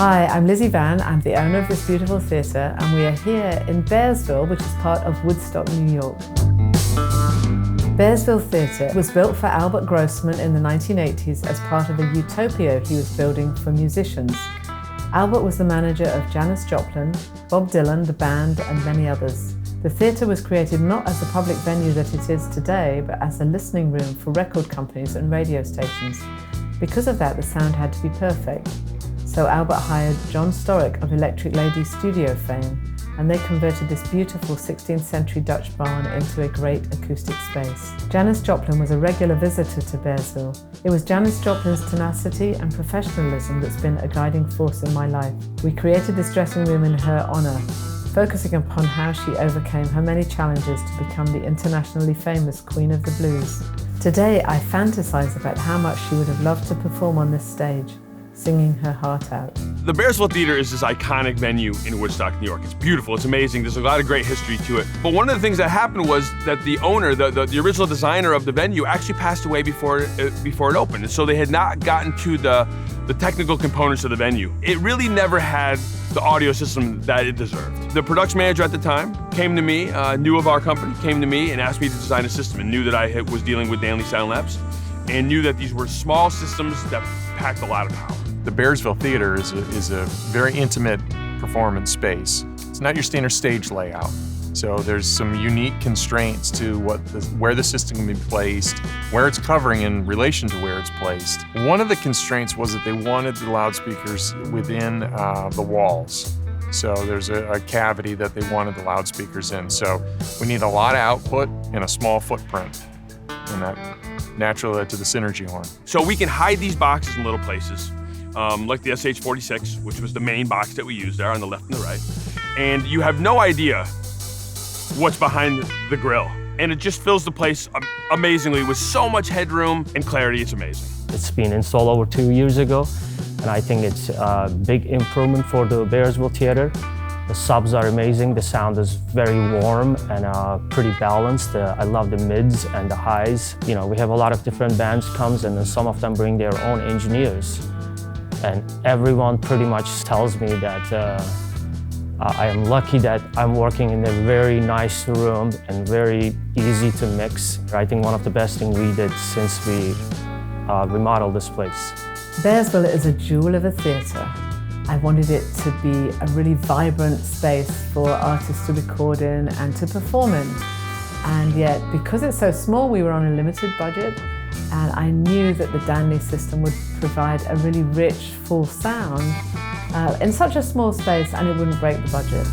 Hi, I'm Lizzie Vann. I'm the owner of this beautiful theatre, and we are here in Bearsville, which is part of Woodstock, New York. Bearsville Theater was built for Albert Grossman in the 1980s as part of a utopia he was building for musicians. Albert was the manager of Janis Joplin, Bob Dylan, the band, and many others. The theatre was created not as the public venue that it is today, but as a listening room for record companies and radio stations. Because of that, the sound had to be perfect. So Albert hired John Storyk of Electric Lady studio fame, and they converted this beautiful 16th century Dutch barn into a great acoustic space. Janis Joplin was a regular visitor to Bearsville. It was Janis Joplin's tenacity and professionalism that's been a guiding force in my life. We created this dressing room in her honour, focusing upon how she overcame her many challenges to become the internationally famous Queen of the Blues. Today, I fantasize about how much she would have loved to perform on this stage, singing her heart out. The Bearsville Theater is this iconic venue in Woodstock, New York. It's beautiful, it's amazing, there's a lot of great history to it. But one of the things that happened was that the owner, the original designer of the venue, actually passed away before it opened. And so they had not gotten to the technical components of the venue. It really never had the audio system that it deserved. The production manager at the time came to me, knew of our company, came to me and asked me to design a system, and knew that I was dealing with Danley Sound Labs, and knew that these were small systems that packed a lot of power. The Bearsville Theater is a very intimate performance space. It's not your standard stage layout. So there's some unique constraints to where the system can be placed, where it's covering in relation to where it's placed. One of the constraints was that they wanted the loudspeakers within the walls. So there's a cavity that they wanted the loudspeakers in. So we need a lot of output in a small footprint. And that naturally led to the synergy horn. So we can hide these boxes in little places, like the SH46, which was the main box that we used there on the left and the right. And you have no idea what's behind the grill. And it just fills the place amazingly with so much headroom and clarity. It's amazing. It's been installed over 2 years ago, and I think it's a big improvement for the Bearsville Theater. The subs are amazing, the sound is very warm and pretty balanced. I love the mids and the highs. You know, we have a lot of different bands comes, and then some of them bring their own engineers. And everyone pretty much tells me that I am lucky that I'm working in a very nice room and very easy to mix. I think one of the best things we did since we remodeled this place. Bearsville is a jewel of a theatre. I wanted it to be a really vibrant space for artists to record in and to perform in. And yet, because it's so small, we were on a limited budget, and I knew that the Danley system would provide a really rich, full sound in such a small space, and it wouldn't break the budget.